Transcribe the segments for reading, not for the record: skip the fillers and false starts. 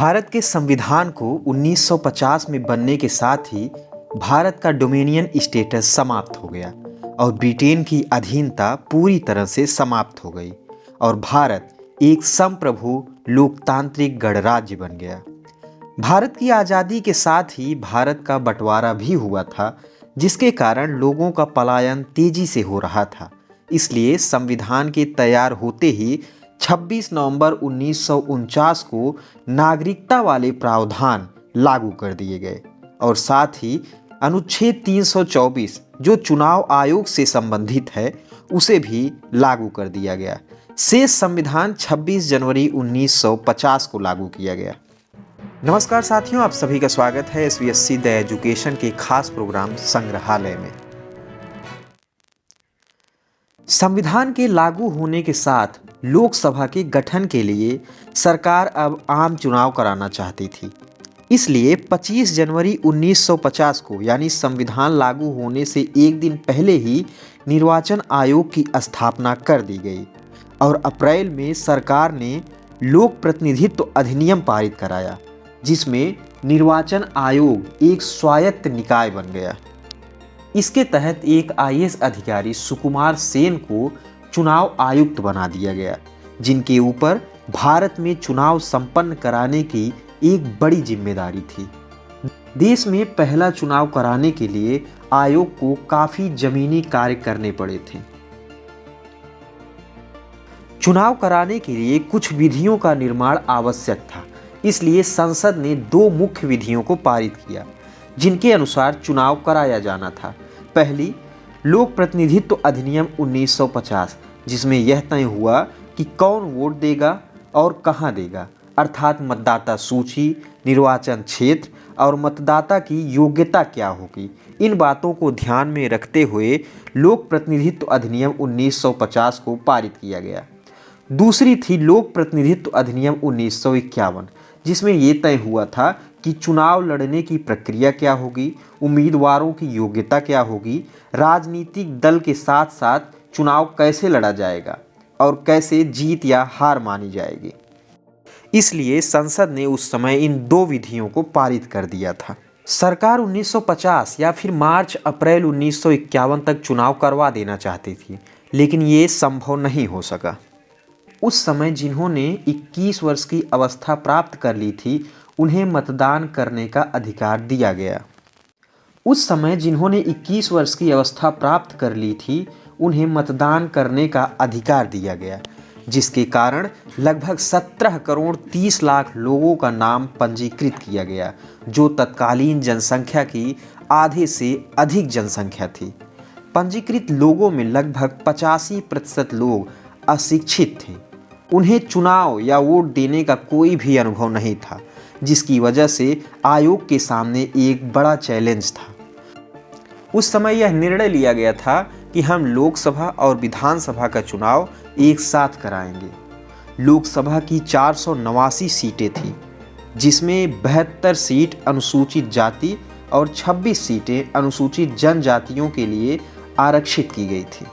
भारत के संविधान को 1950 में बनने के साथ ही भारत का डोमिनियन स्टेटस समाप्त हो गया और ब्रिटेन की अधीनता पूरी तरह से समाप्त हो गई और भारत एक संप्रभु लोकतांत्रिक गणराज्य बन गया। भारत की आज़ादी के साथ ही भारत का बंटवारा भी हुआ था, जिसके कारण लोगों का पलायन तेजी से हो रहा था। इसलिए संविधान के तैयार होते ही 26 नवंबर 1949 को नागरिकता वाले प्रावधान लागू कर दिए गए और साथ ही अनुच्छेद 324 जो चुनाव आयोग से संबंधित है उसे भी लागू कर दिया गया। शेष संविधान 26 जनवरी 1950 को लागू किया गया। नमस्कार साथियों, आप सभी का स्वागत है SVSC द एजुकेशन के खास प्रोग्राम संग्रहालय में। संविधान के लागू होने के साथ लोकसभा के गठन के लिए सरकार अब आम चुनाव कराना चाहती थी। इसलिए 25 जनवरी 1950 को यानी संविधान लागू होने से एक दिन पहले ही निर्वाचन आयोग की स्थापना कर दी गई और अप्रैल में सरकार ने लोक प्रतिनिधित्व अधिनियम पारित कराया, जिसमें निर्वाचन आयोग एक स्वायत्त निकाय बन गया। इसके तहत एक IAS अधिकारी सुकुमार सेन को चुनाव आयुक्त बना दिया गया, जिनके ऊपर भारत में चुनाव संपन्न कराने की एक बड़ी जिम्मेदारी थी। देश में पहला चुनाव कराने के लिए आयोग को काफी जमीनी कार्य करने पड़े थे। चुनाव कराने के लिए कुछ विधियों का निर्माण आवश्यक था, इसलिए संसद ने दो मुख्य विधियों को पारित किया जिनके अनुसार चुनाव कराया जाना था। पहली, लोक प्रतिनिधित्व अधिनियम 1950, जिसमें यह तय हुआ कि कौन वोट देगा और कहां देगा, अर्थात मतदाता सूची, निर्वाचन क्षेत्र और मतदाता की योग्यता क्या होगी। इन बातों को ध्यान में रखते हुए लोक प्रतिनिधित्व अधिनियम 1950 को पारित किया गया। दूसरी थी लोक प्रतिनिधित्व अधिनियम 1951, जिसमें यह तय हुआ था कि चुनाव लड़ने की प्रक्रिया क्या होगी, उम्मीदवारों की योग्यता क्या होगी, राजनीतिक दल के साथ साथ चुनाव कैसे लड़ा जाएगा और कैसे जीत या हार मानी जाएगी। इसलिए संसद ने उस समय इन दो विधियों को पारित कर दिया था। सरकार 1950 या फिर मार्च अप्रैल 1951 तक चुनाव करवा देना चाहती थी, लेकिन ये संभव नहीं हो सका। उस समय जिन्होंने 21 वर्ष की अवस्था प्राप्त कर ली थी उन्हें मतदान करने का अधिकार दिया गया। उस समय जिन्होंने 21 वर्ष की अवस्था प्राप्त कर ली थी उन्हें मतदान करने का अधिकार दिया गया, जिसके कारण लगभग 17 करोड़ 30 लाख लोगों का नाम पंजीकृत किया गया, जो तत्कालीन जनसंख्या की आधे से अधिक जनसंख्या थी। पंजीकृत लोगों में लगभग 85% लोग अशिक्षित थे। उन्हें चुनाव या वोट देने का कोई भी अनुभव नहीं था, जिसकी वजह से आयोग के सामने एक बड़ा चैलेंज था। उस समय यह निर्णय लिया गया था कि हम लोकसभा और विधानसभा का चुनाव एक साथ कराएंगे। लोकसभा की 489 सीटें थीं, जिसमें 72 सीट अनुसूचित जाति और 26 सीटें अनुसूचित जनजातियों के लिए आरक्षित की गई थी।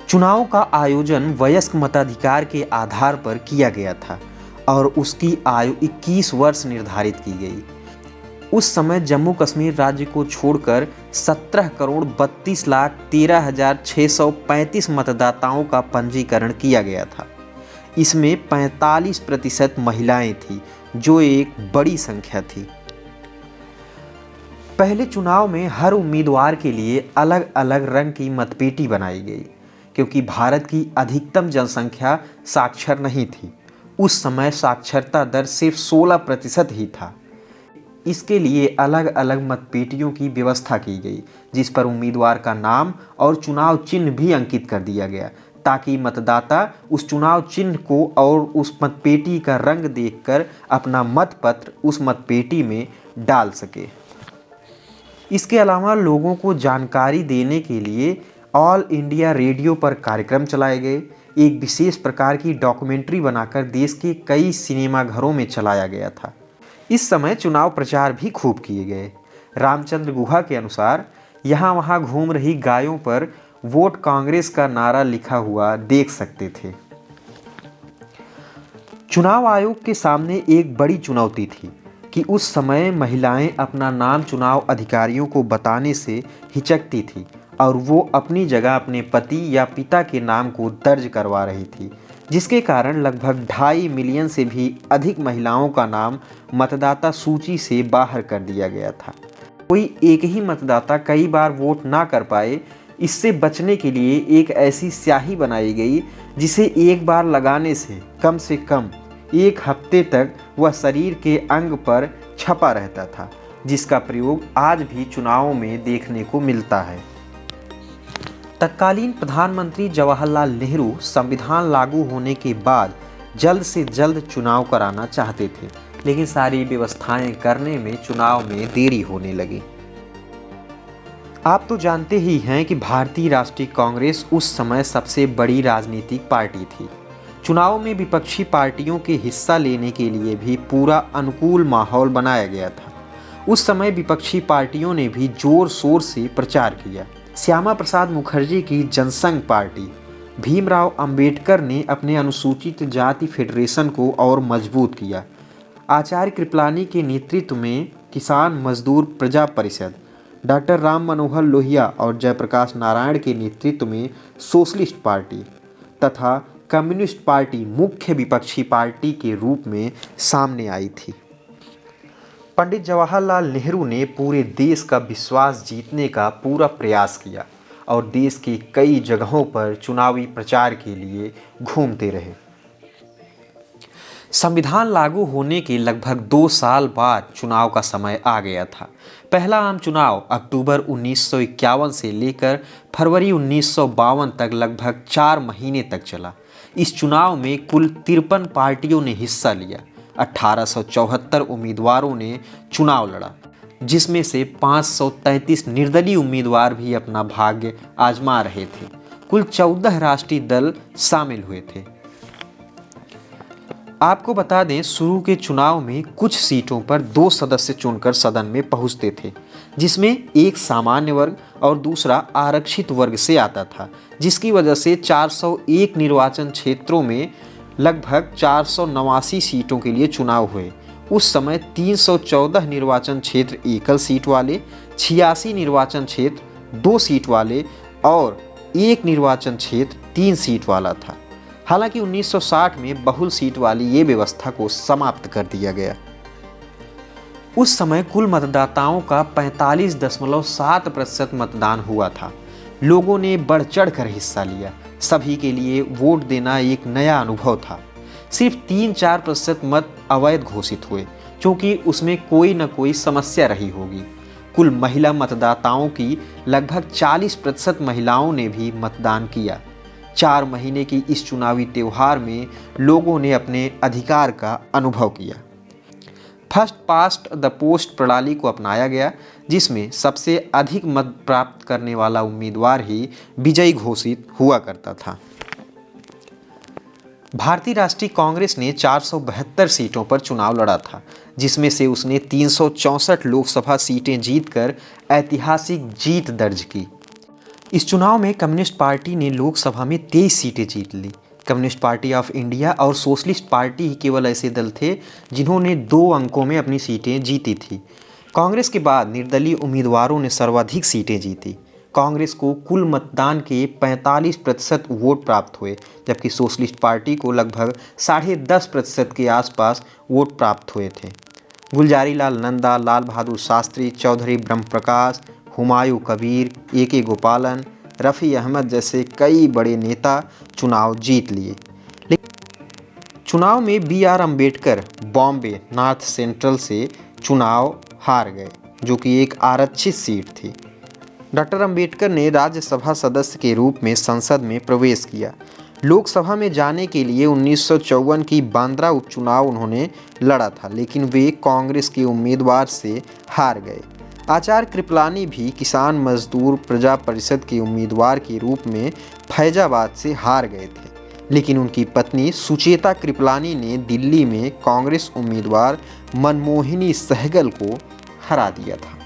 चुनाव का आयोजन वयस्क मताधिकार के आधार पर किया गया था और उसकी आयु 21 वर्ष निर्धारित की गई। उस समय जम्मू कश्मीर राज्य को छोड़कर 17 करोड़ 32 लाख 13,635 मतदाताओं का पंजीकरण किया गया था। इसमें 45% महिलाएं थीं, जो एक बड़ी संख्या थी। पहले चुनाव में हर उम्मीदवार के लिए अलग अलग रंग की मतपेटी बनाई गई, क्योंकि भारत की अधिकतम जनसंख्या साक्षर नहीं थी। उस समय साक्षरता दर सिर्फ 16% ही था। इसके लिए अलग अलग मतपेटियों की व्यवस्था की गई, जिस पर उम्मीदवार का नाम और चुनाव चिन्ह भी अंकित कर दिया गया, ताकि मतदाता उस चुनाव चिन्ह को और उस मतपेटी का रंग देखकर अपना मतपत्र उस मतपेटी में डाल सके। इसके अलावा लोगों को जानकारी देने के लिए ऑल इंडिया रेडियो पर कार्यक्रम चलाए गए। एक विशेष प्रकार की डॉक्यूमेंट्री बनाकर देश के कई सिनेमाघरों में चलाया गया था। इस समय चुनाव प्रचार भी खूब किए गए। रामचंद्र गुहा के अनुसार यहाँ वहाँ घूम रही गायों पर वोट कांग्रेस का नारा लिखा हुआ देख सकते थे। चुनाव आयोग के सामने एक बड़ी चुनौती थी कि उस समय महिलाएं अपना नाम चुनाव अधिकारियों को बताने से हिचकती थी और वो अपनी जगह अपने पति या पिता के नाम को दर्ज करवा रही थी, जिसके कारण लगभग 2.5 मिलियन से भी अधिक महिलाओं का नाम मतदाता सूची से बाहर कर दिया गया था। कोई एक ही मतदाता कई बार वोट ना कर पाए, इससे बचने के लिए एक ऐसी स्याही बनाई गई जिसे एक बार लगाने से कम 1 हफ्ते तक वह शरीर के अंग पर छपा रहता था, जिसका प्रयोग आज भी चुनावों में देखने को मिलता है। तत्कालीन प्रधानमंत्री जवाहरलाल नेहरू संविधान लागू होने के बाद जल्द से जल्द चुनाव कराना चाहते थे, लेकिन सारी व्यवस्थाएं करने में चुनाव में देरी होने लगी। आप तो जानते ही हैं कि भारतीय राष्ट्रीय कांग्रेस उस समय सबसे बड़ी राजनीतिक पार्टी थी। चुनाव में विपक्षी पार्टियों के हिस्सा लेने के लिए भी पूरा अनुकूल माहौल बनाया गया था। उस समय विपक्षी पार्टियों ने भी जोर शोर से प्रचार किया। श्यामा प्रसाद मुखर्जी की जनसंघ पार्टी, भीमराव अंबेडकर ने अपने अनुसूचित जाति फेडरेशन को और मजबूत किया। आचार्य कृपलानी के नेतृत्व में किसान मजदूर प्रजा परिषद, डॉक्टर राम मनोहर लोहिया और जयप्रकाश नारायण के नेतृत्व में सोशलिस्ट पार्टी तथा कम्युनिस्ट पार्टी मुख्य विपक्षी पार्टी के रूप में सामने आई थी। पंडित जवाहरलाल नेहरू ने पूरे देश का विश्वास जीतने का पूरा प्रयास किया और देश की कई जगहों पर चुनावी प्रचार के लिए घूमते रहे। संविधान लागू होने के लगभग 2 साल बाद चुनाव का समय आ गया था। पहला आम चुनाव अक्टूबर 1951 से लेकर फरवरी 1952 तक लगभग 4 महीने तक चला। इस चुनाव में कुल 53 पार्टियों ने हिस्सा लिया। 1874 उम्मीदवारों ने चुनाव लड़ा, जिसमें से 533 निर्दलीय उम्मीदवार भी अपना भाग्य आजमा रहे थे। कुल 14 राष्ट्रीय दल शामिल हुए थे। आपको बता दें, शुरू के चुनाव में कुछ सीटों पर 2 सदस्य चुनकर सदन में पहुंचते थे, जिसमें एक सामान्य वर्ग और दूसरा आरक्षित वर्ग से आता था, जिसकी वजह से 401 निर्वाचन क्षेत्रों में लगभग 489 सीटों के लिए चुनाव हुए। उस समय 314 निर्वाचन क्षेत्र एकल सीट वाले, 86 निर्वाचन क्षेत्र 2 सीट वाले और 1 निर्वाचन क्षेत्र 3 सीट वाला था। हालांकि 1960 में बहुल सीट वाली ये व्यवस्था को समाप्त कर दिया गया। उस समय कुल मतदाताओं का 45.7% मतदान हुआ था। लोगों ने बढ़ चढ़ कर हिस्सा लिया। सभी के लिए वोट देना एक नया अनुभव था। सिर्फ 3-4% मत अवैध घोषित हुए, क्योंकि उसमें कोई न कोई समस्या रही होगी। कुल महिला मतदाताओं की लगभग 40% महिलाओं ने भी मतदान किया। 4 महीने की इस चुनावी त्यौहार में लोगों ने अपने अधिकार का अनुभव किया। फर्स्ट पास्ट द पोस्ट प्रणाली को अपनाया गया, जिसमें सबसे अधिक मत प्राप्त करने वाला उम्मीदवार ही विजयी घोषित हुआ करता था। भारतीय राष्ट्रीय कांग्रेस ने 472 सीटों पर चुनाव लड़ा था, जिसमें से उसने 364 लोकसभा सीटें जीतकर ऐतिहासिक जीत दर्ज की। इस चुनाव में कम्युनिस्ट पार्टी ने लोकसभा में 23 सीटें जीत ली। कम्युनिस्ट पार्टी ऑफ इंडिया और सोशलिस्ट पार्टी ही केवल ऐसे दल थे जिन्होंने 2 अंकों में अपनी सीटें जीती थी। कांग्रेस के बाद निर्दलीय उम्मीदवारों ने सर्वाधिक सीटें जीती। कांग्रेस को कुल मतदान के 45% वोट प्राप्त हुए, जबकि सोशलिस्ट पार्टी को लगभग 10.5% के आसपास वोट प्राप्त हुए थे। गुलजारी लाल नंदा, लाल बहादुर शास्त्री, चौधरी ब्रह्म प्रकाश, हुमायूं कबीर, ए.के. गोपालन, रफ़ी अहमद जैसे कई बड़े नेता चुनाव जीत लिए। लेकिन चुनाव में B R. Ambedkar Bombay north central से चुनाव हार गए, जो कि एक आरक्षित सीट थी। डॉक्टर अम्बेडकर ने राज्यसभा सदस्य के रूप में संसद में प्रवेश किया। लोकसभा में जाने के लिए 1954 की बांद्रा उपचुनाव उन्होंने लड़ा था, लेकिन वे कांग्रेस के उम्मीदवार से हार गए। आचार्य कृपलानी भी किसान मजदूर प्रजा परिषद के उम्मीदवार के रूप में फैजाबाद से हार गए थे, लेकिन उनकी पत्नी सुचेता कृपलानी ने दिल्ली में कांग्रेस उम्मीदवार मनमोहिनी सहगल को हरा दिया था।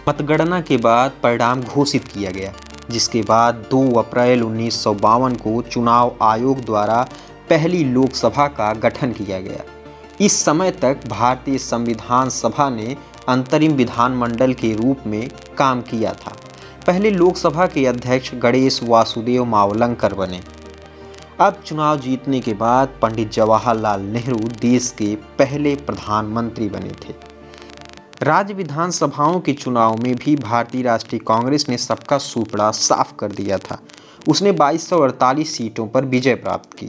मतगणना के बाद परिणाम घोषित किया गया। जिसके बाद 2 अप्रैल 1952 को चुनाव आयोग द्वारा पहली लोकसभा का गठन किया गया। इस समय तक भारतीय संविधान सभा ने अंतरिम विधानमंडल के रूप में काम किया था। पहले लोकसभा के अध्यक्ष गणेश वासुदेव मावलंकर बने। अब चुनाव जीतने के बाद पंडित जवाहरलाल नेहरू देश के पहले प्रधानमंत्री बने थे। राज्य विधानसभाओं के चुनाव में भी भारतीय राष्ट्रीय कांग्रेस ने सबका सुपड़ा साफ कर दिया था। उसने 2248 सीटों पर विजय प्राप्त की।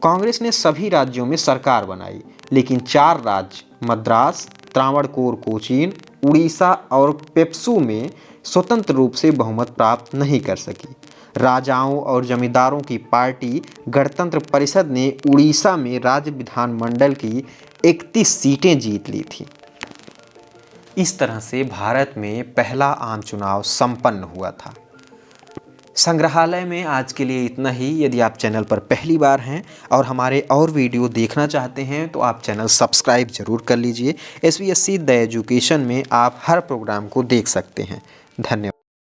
कांग्रेस ने सभी राज्यों में सरकार बनाई, लेकिन 4 राज्य मद्रास, त्रावणकोर, कोचीन, उड़ीसा और पेप्सू में स्वतंत्र रूप से बहुमत प्राप्त नहीं कर सकी। राजाओं और जमींदारों की पार्टी गणतंत्र परिषद ने उड़ीसा में राज्य विधानमंडल की 31 सीटें जीत ली थीं। इस तरह से भारत में पहला आम चुनाव संपन्न हुआ था। संग्रहालय में आज के लिए इतना ही। यदि आप चैनल पर पहली बार हैं और हमारे और वीडियो देखना चाहते हैं तो आप चैनल सब्सक्राइब जरूर कर लीजिए। SBSC द एजुकेशन में आप हर प्रोग्राम को देख सकते हैं। धन्यवाद।